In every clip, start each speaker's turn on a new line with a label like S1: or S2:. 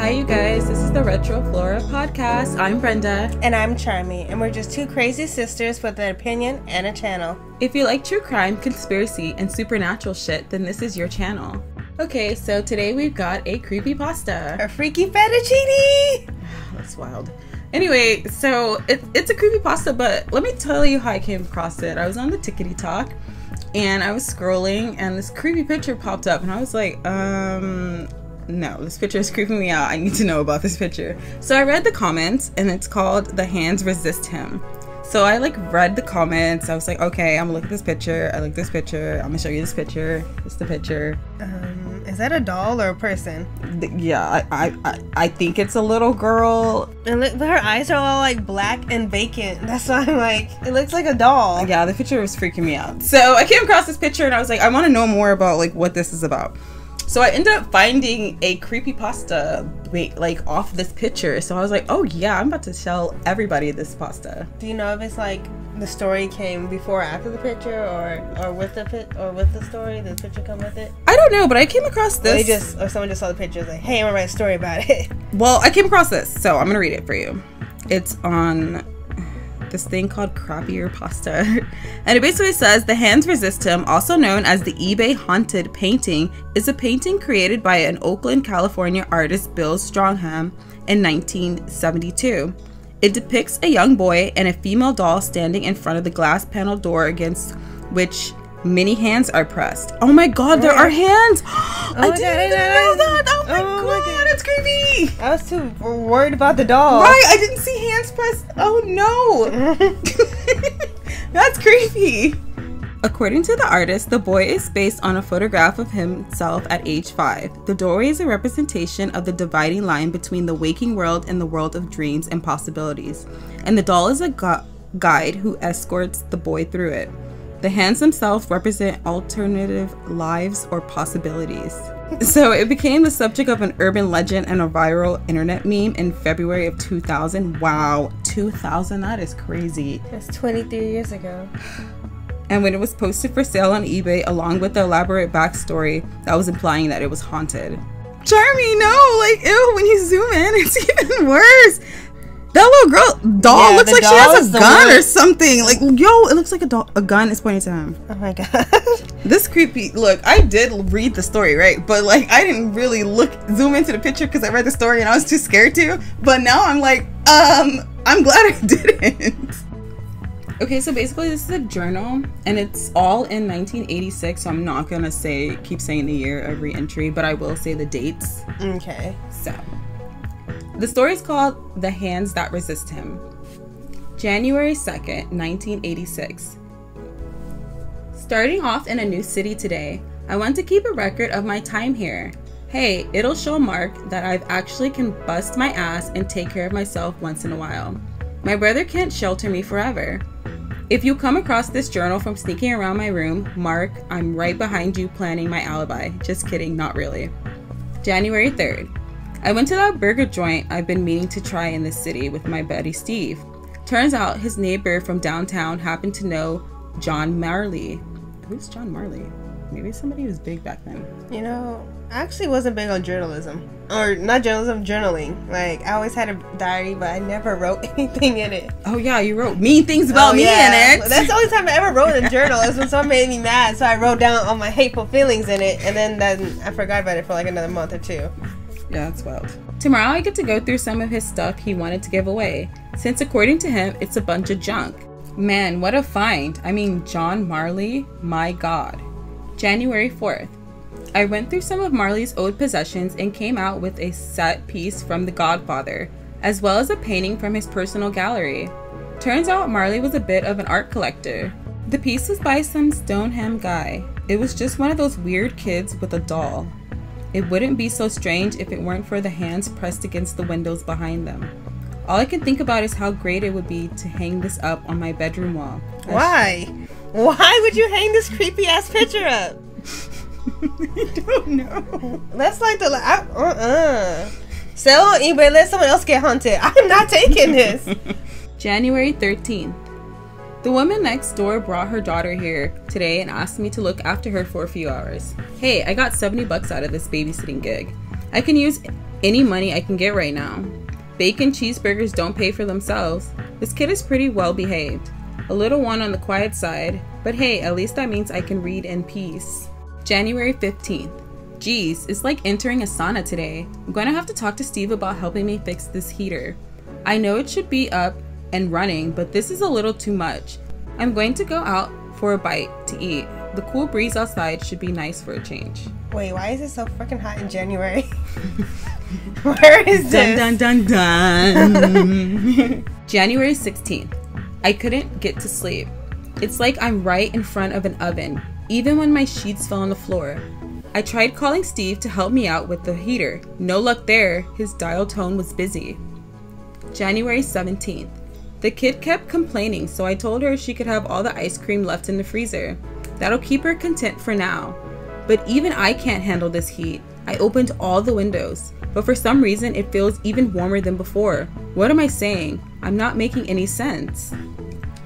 S1: Hi, you guys. This is the Retro Flora Podcast. I'm Brenda.
S2: And I'm Charmy. And we're just two crazy sisters with an opinion and a channel.
S1: If you like true crime, conspiracy, and supernatural shit, then this is your channel. Okay, so today we've got a creepypasta.
S2: A freaky fettuccine!
S1: That's wild. Anyway, so it's a creepypasta, but let me tell you how I came across it. I was on the Tickety Talk, and I was scrolling, and this creepy picture popped up, and I was like, no, this picture is creeping me out. I need to know about this picture. So I read the comments, and it's called The Hands Resist Him. So I read the comments. I was like, okay, I'm gonna look at this picture. I like this picture. I'm gonna show you this picture. It's the picture.
S2: Is that a doll or a person?
S1: Yeah, I think it's a little girl.
S2: And look, her eyes are all black and vacant. That's why I'm like, it looks like a doll.
S1: Yeah, the picture was freaking me out. So I came across this picture and I was like, I want to know more about what this is about. So I ended up finding a creepypasta off this picture. So I was like, oh yeah, I'm about to tell everybody this pasta.
S2: Do you know if it's the story came before or after the picture, or with the story? Did the picture come with it?
S1: I don't know, but I came across this.
S2: Or someone just saw the picture and was like, hey, I'm gonna write a story about it.
S1: Well, I came across this, so I'm gonna read it for you. It's on this thing called Crappier Pasta. And it basically says, The Hands Resist Him, also known as the eBay Haunted Painting, is a painting created by an Oakland, California artist, Bill Strongham, in 1972. It depicts a young boy and a female doll standing in front of the glass panel door against which many hands are pressed. Oh my god, there are hands! I didn't even know that! Oh my god, it's creepy!
S2: I was too worried about the doll.
S1: Right, I didn't see hands pressed. Oh no! That's creepy. According to the artist, the boy is based on a photograph of himself at age 5. The doorway is a representation of the dividing line between the waking world and the world of dreams and possibilities. And the doll is a guide who escorts the boy through it. The hands themselves represent alternative lives or possibilities. So it became the subject of an urban legend and a viral internet meme in February of 2000. Wow, 2000, that is crazy.
S2: That's 23 years ago.
S1: And when it was posted for sale on eBay, along with the elaborate backstory that was implying that it was haunted. Charmy, no, ew, when you zoom in, it's even worse. That little doll looks like she has a gun or something. It looks like a gun is pointing to him.
S2: Oh my god.
S1: This creepy. Look, I did read the story, right? But I didn't really zoom into the picture because I read the story and I was too scared to. But now I'm I'm glad I didn't. Okay, so basically this is a journal and it's all in 1986. So I'm not gonna keep saying the year of re-entry, but I will say the dates.
S2: Okay.
S1: So the story is called The Hands That Resist Him. January 2nd, 1986. Starting off in a new city today, I want to keep a record of my time here. Hey, it'll show Mark that I've actually can bust my ass and take care of myself once in a while. My brother can't shelter me forever. If you come across this journal from sneaking around my room, Mark, I'm right behind you planning my alibi. Just kidding, not really. January 3rd. I went to that burger joint I've been meaning to try in this city with my buddy Steve. Turns out his neighbor from downtown happened to know John Marley. Who's John Marley? Maybe somebody who was big back then.
S2: You know, I actually wasn't big on journalism. Or not journalism, journaling. I always had a diary, but I never wrote anything in it.
S1: Oh yeah, you wrote mean things about me in it.
S2: That's the only time I ever wrote in a journal is when someone made me mad, so I wrote down all my hateful feelings in it, and then I forgot about it for another month or two.
S1: Yeah, that's wild. Tomorrow I get to go through some of his stuff he wanted to give away, since according to him, it's a bunch of junk. Man, what a find. I mean, John Marley, my god. January 4th. I went through some of Marley's old possessions and came out with a set piece from The Godfather, as well as a painting from his personal gallery. Turns out Marley was a bit of an art collector. The piece was by some Stoneham guy. It was just one of those weird kids with a doll. It wouldn't be so strange if it weren't for the hands pressed against the windows behind them. All I can think about is how great it would be to hang this up on my bedroom wall.
S2: Why? Why would you hang this creepy ass picture up?
S1: I don't know.
S2: That's sell on eBay, let someone else get haunted. I'm not taking this.
S1: January 13th. The woman next door brought her daughter here today and asked me to look after her for a few hours. Hey, I got $70 out of this babysitting gig. I can use any money I can get right now. Bacon cheeseburgers don't pay for themselves. This kid is pretty well behaved. A little one on the quiet side, but hey, at least that means I can read in peace. January 15th. Geez, it's like entering a sauna today. I'm going to have to talk to Steve about helping me fix this heater. I know it should be up and running, but this is a little too much. I'm going to go out for a bite to eat. The cool breeze outside should be nice for a change.
S2: Wait, why is it so freaking hot in January? Where is this?
S1: Dun dun dun dun. January 16th. I couldn't get to sleep. It's like I'm right in front of an oven, even when my sheets fell on the floor. I tried calling Steve to help me out with the heater. No luck there. His dial tone was busy. January 17th. The kid kept complaining, so I told her she could have all the ice cream left in the freezer. That'll keep her content for now. But even I can't handle this heat. I opened all the windows, but for some reason it feels even warmer than before. What am I saying? I'm not making any sense.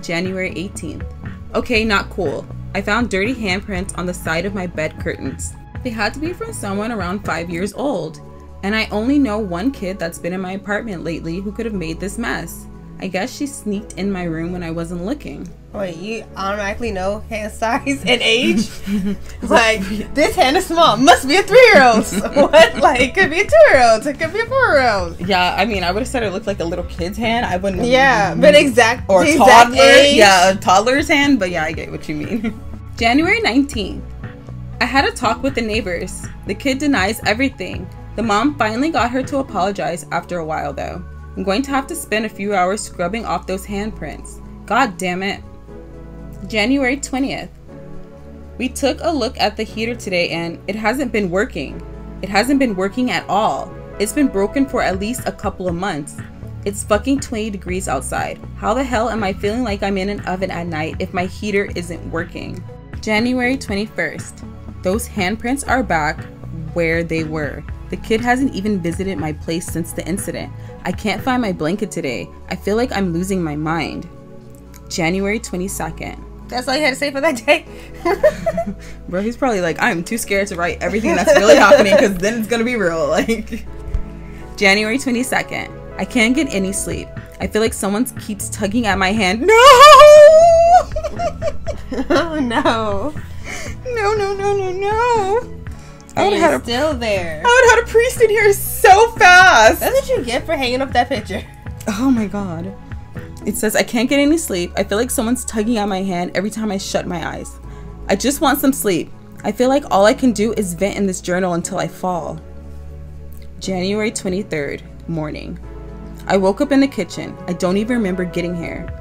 S1: January 18th. Okay, not cool. I found dirty handprints on the side of my bed curtains. They had to be from someone around 5 years old. And I only know one kid that's been in my apartment lately who could have made this mess. I guess she sneaked in my room when I wasn't looking.
S2: Wait, you automatically know hand size and age? Like, this hand is small. Must be a 3-year-old. What? Like, it could be a 2-year-old. It could be a 4-year-old.
S1: Yeah, I mean, I would have said it looked like a little kid's hand. I wouldn't.
S2: Yeah, but exact.
S1: Or
S2: the
S1: toddler.
S2: exact age.
S1: Yeah, a toddler's hand. But yeah, I get what you mean. January 19th. I had a talk with the neighbors. The kid denies everything. The mom finally got her to apologize after a while, though. I'm going to have to spend a few hours scrubbing off those handprints. God damn it. January 20th. We took a look at the heater today and it hasn't been working. It hasn't been working at all. It's been broken for at least a couple of months. It's fucking 20 degrees outside. How the hell am I feeling like I'm in an oven at night if my heater isn't working? January 21st. Those handprints are back where they were. The kid hasn't even visited my place since the incident. I can't find my blanket today. I feel like I'm losing my mind. January 22nd.
S2: That's all you had to say for that day?
S1: Bro, he's probably like, I'm too scared to write everything that's really happening because then it's gonna be real. Like, January 22nd. I can't get any sleep. I feel like someone keeps tugging at my hand. No!
S2: Oh no.
S1: No.
S2: You're still there.
S1: I would have had a priest in here so fast.
S2: That's what you get for hanging up that picture.
S1: Oh my god. It says, I can't get any sleep. I feel like someone's tugging at my hand every time I shut my eyes. I just want some sleep. I feel like all I can do is vent in this journal until I fall. January 23rd, morning. I woke up in the kitchen. I don't even remember getting here.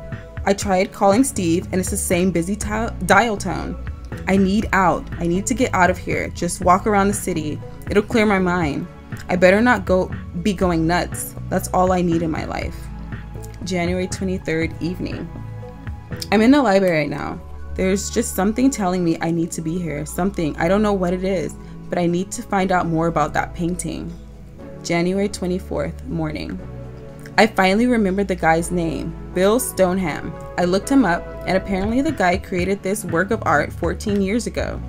S1: I tried calling Steve and it's the same busy dial tone. I need out. I need to get out of here. Just walk around the city. It'll clear my mind. I better not be going nuts. That's all I need in my life. January 23rd, evening. I'm in the library right now. There's just something telling me I need to be here. Something. I don't know what it is, but I need to find out more about that painting. January 24th, morning. I finally remembered the guy's name, Bill Stoneham. I looked him up, and apparently the guy created this work of art 14 years ago.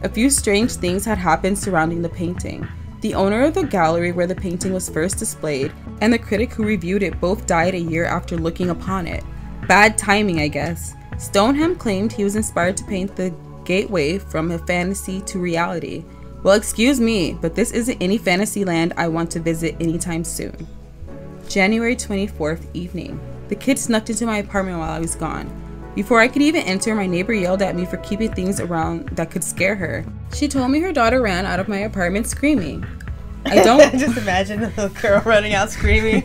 S1: A few strange things had happened surrounding the painting. The owner of the gallery where the painting was first displayed and the critic who reviewed it both died a year after looking upon it. Bad timing, I guess. Stoneham claimed he was inspired to paint the gateway from a fantasy to reality. Well, excuse me, but this isn't any fantasy land I want to visit anytime soon. January 24th, evening. The kid snuck into my apartment while I was gone. Before I could even enter, my neighbor yelled at me for keeping things around that could scare her. She told me her daughter ran out of my apartment screaming. I don't
S2: just imagine a little girl running out screaming.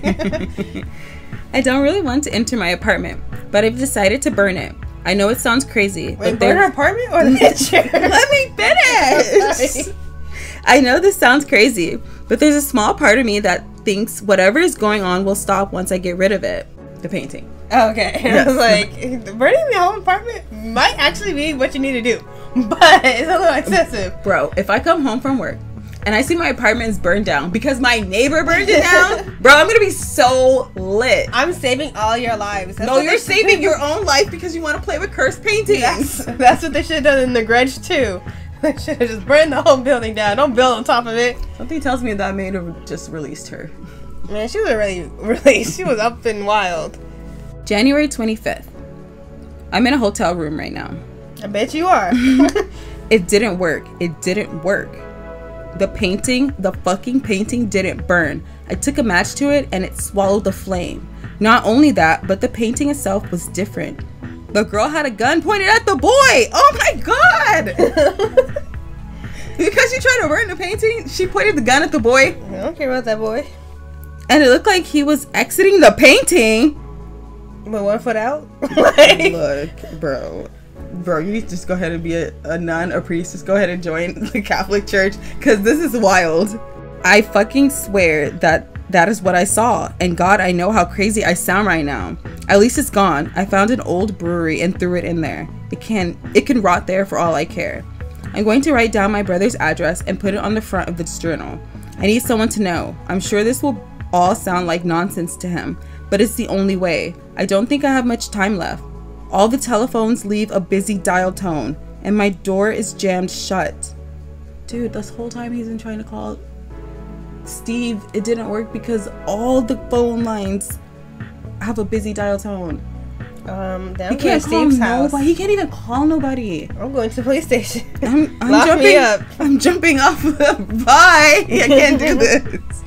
S1: I don't really want to enter my apartment, but I've decided to burn it. I know it sounds crazy.
S2: Wait, burn her apartment or the picture?
S1: Let me finish. I know this sounds crazy, but there's a small part of me that thinks whatever is going on will stop once I get rid of it. The painting.
S2: Oh, okay. Yes. I was like, burning the home apartment might actually be what you need to do, but it's a little excessive.
S1: Bro, if I come home from work and I see my apartment is burned down because my neighbor burned it down, bro, I'm gonna be so lit.
S2: I'm saving all your lives.
S1: No, you're saving your own life because you want to play with cursed paintings.
S2: That's what they should have done in The Grudge too. They should have just burned the whole building down. Don't build on top of it.
S1: Something tells me that maid just released her.
S2: Man, she was really, she was up and wild.
S1: January 25th. I'm in a hotel room right now.
S2: I bet you are.
S1: It didn't work. It didn't work. The fucking painting didn't burn. I took a match to it and it swallowed the flame. Not only that, but the painting itself was different. The girl had a gun pointed at the boy. Oh my god! Because she tried to burn the painting, she pointed the gun at the boy.
S2: I don't care about that boy.
S1: And it looked like he was exiting the painting.
S2: With 1 foot out? Like,
S1: look, bro, you need to just go ahead and be a nun, a priest. Just go ahead and join the Catholic Church, because this is wild. I fucking swear that is what I saw. And God, I know how crazy I sound right now. At least it's gone. I found an old brewery and threw it in there. It can rot there for all I care. I'm going to write down my brother's address and put it on the front of this journal. I need someone to know. I'm sure this will all sound like nonsense to him, but it's the only way. I don't think I have much time left. All the telephones leave a busy dial tone, and my door is jammed shut. Dude, this whole time he's been trying to call Steve, it didn't work because all the phone lines have a busy dial tone.
S2: He can't call
S1: nobody. He can't even call nobody.
S2: I'm going to the police station.
S1: I'm
S2: Lock
S1: jumping
S2: me up.
S1: I'm jumping off. Bye. I can't do this.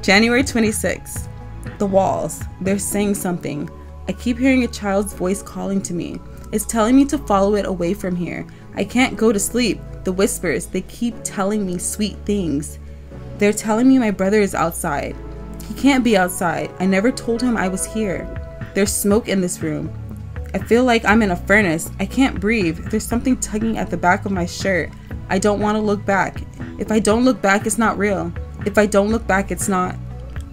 S1: January 26th. The walls. They're saying something. I keep hearing a child's voice calling to me. It's telling me to follow it away from here. I can't go to sleep. The whispers, they keep telling me sweet things. They're telling me my brother is outside. He can't be outside. I never told him I was here. There's smoke in this room. I feel like I'm in a furnace. I can't breathe. There's something tugging at the back of my shirt. I don't want to look back. If I don't look back, it's not real. If I don't look back, it's not.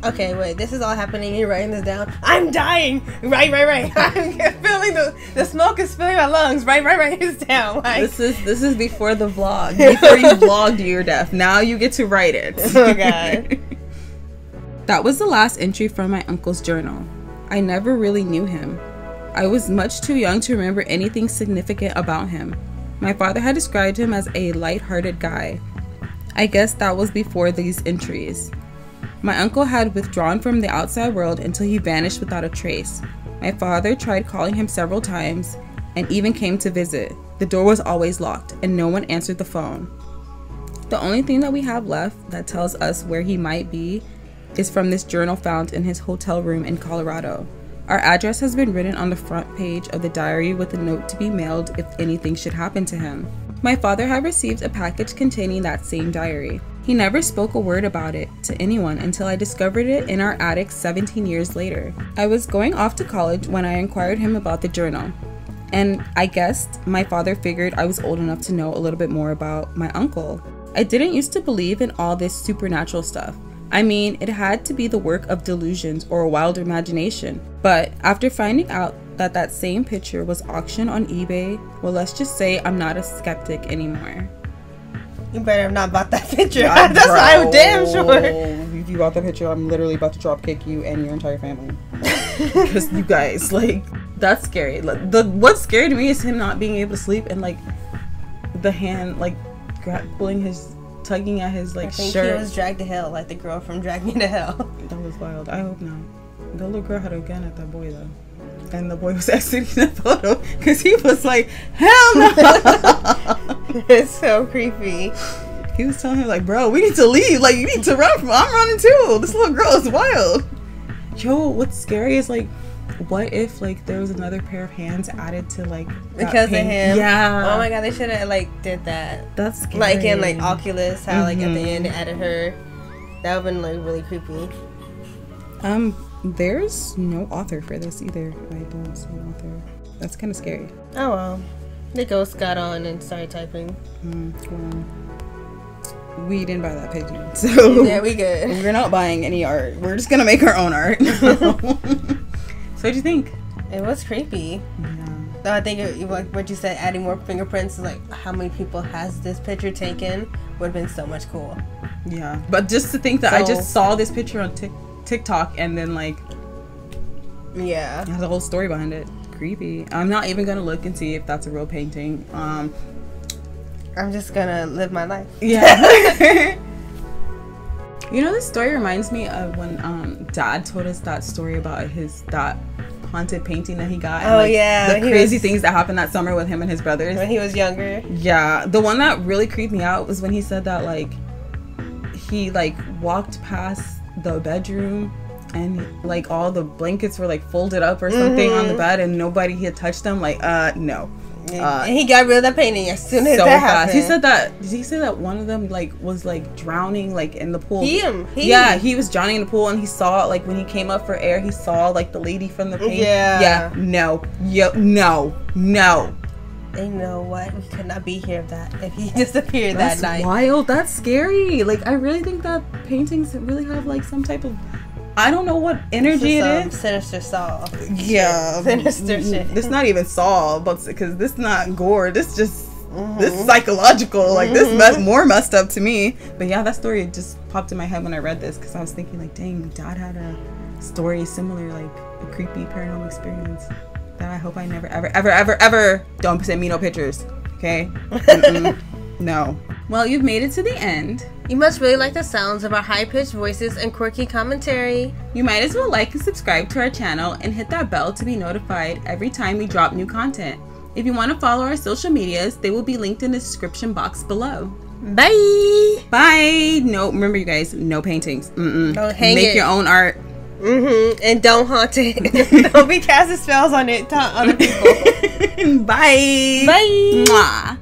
S2: Okay, wait. This is all happening. You're writing this down. I'm dying. Right. I'm feeling the smoke is filling my lungs. Right. This down. Like,
S1: this is before the vlog. Before you vlogged your death. Now you get to write it.
S2: Oh god.
S1: That was the last entry from my uncle's journal. I never really knew him. I was much too young to remember anything significant about him. My father had described him as a light-hearted guy. I guess that was before these entries. My uncle had withdrawn from the outside world until he vanished without a trace. My father tried calling him several times and even came to visit. The door was always locked and no one answered the phone. The only thing that we have left that tells us where he might be is from this journal found in his hotel room in Colorado. Our address has been written on the front page of the diary with a note to be mailed if anything should happen to him. My father had received a package containing that same diary. He never spoke a word about it to anyone until I discovered it in our attic 17 years later. I was going off to college when I inquired him about the journal, and I guessed my father figured I was old enough to know a little bit more about my uncle. I didn't used to believe in all this supernatural stuff. I mean, it had to be the work of delusions or a wild imagination. But after finding out that same picture was auctioned on eBay, well, let's just say I'm not a skeptic anymore.
S2: You better have not bought that picture. That's what I'm damn sure.
S1: If you bought that picture, I'm literally about to drop kick you and your entire family. Because you guys, like, that's scary. Like, what's scary to me is him not being able to sleep and, like, the hand, like, tugging at his, like,
S2: I think
S1: shirt.
S2: he was dragged to hell, like the girl from Drag Me to Hell.
S1: That was wild. I hope not. The little girl had a gun at that boy, though. And the boy was exiting the photo because he was like, hell no!
S2: It's so creepy.
S1: He was telling her, like, bro, we need to leave. Like, you need to run. I'm running too. This little girl is wild. Yo, what's scary is, like, what if, like, there was another pair of hands added to, like,
S2: because of him?
S1: Yeah.
S2: Oh my god, they should have, like, did that.
S1: That's scary.
S2: Like in, like, Oculus, how, like, at the end they added her. That would have been, like, really creepy.
S1: There's no author for this either. I don't see an author. That's kind of scary.
S2: Oh well. The ghost got on and started typing.
S1: Well, we didn't buy that painting, so
S2: yeah, we good.
S1: We're not buying any art. We're just gonna make our own art. So what'd you think?
S2: It was creepy. Yeah. I think like what you said, adding more fingerprints, like how many people has this picture taken would have been so much cool.
S1: Yeah, but just to think that I just saw this picture on TikTok and then, like,
S2: yeah,
S1: it has a whole story behind it. Creepy. I'm not even gonna look and see if that's a real painting.
S2: Are I'm just gonna live my life.
S1: Yeah. You know, this story reminds me of when Dad told us that story about that haunted painting that he got.
S2: Oh,
S1: and,
S2: yeah.
S1: The crazy things that happened that summer with him and his brothers.
S2: When he was younger.
S1: Yeah. The one that really creeped me out was when he said that, like, he, like, walked past the bedroom and, like, all the blankets were, like, folded up or something on the bed and nobody had touched them. Like, no.
S2: And he got rid of that painting as soon as
S1: so
S2: that
S1: fast.
S2: happened.
S1: Did he say that one of them like was like drowning like in the pool?
S2: Yeah,
S1: he was drowning in the pool and he saw like when he came up for air, he saw like the lady from the paint.
S2: Yeah.
S1: No.
S2: You know what? We could not be here if he disappeared
S1: That's
S2: that night.
S1: wild. That's scary. Like I really think that paintings really have like some type of, I don't know what energy it is.
S2: Sinister Saw.
S1: Yeah.
S2: Sinister shit.
S1: This not even Saw, but because this not gore. This just this psychological. Like this more messed up to me. But yeah, that story just popped in my head when I read this because I was thinking like, dang, Dad had a story similar, like a creepy paranormal experience that I hope I never ever don't send me no pictures. Okay. No. Well, you've made it to the end.
S2: You must really like the sounds of our high-pitched voices and quirky commentary.
S1: You might as well like and subscribe to our channel and hit that bell to be notified every time we drop new content. If you want to follow our social medias, they will be linked in the description box below.
S2: Bye!
S1: Bye! No, remember you guys, no paintings.
S2: Don't hang
S1: Make
S2: it.
S1: your own art.
S2: And don't haunt it. Don't be casting spells on it to other people.
S1: Bye!
S2: Bye!
S1: Mwah.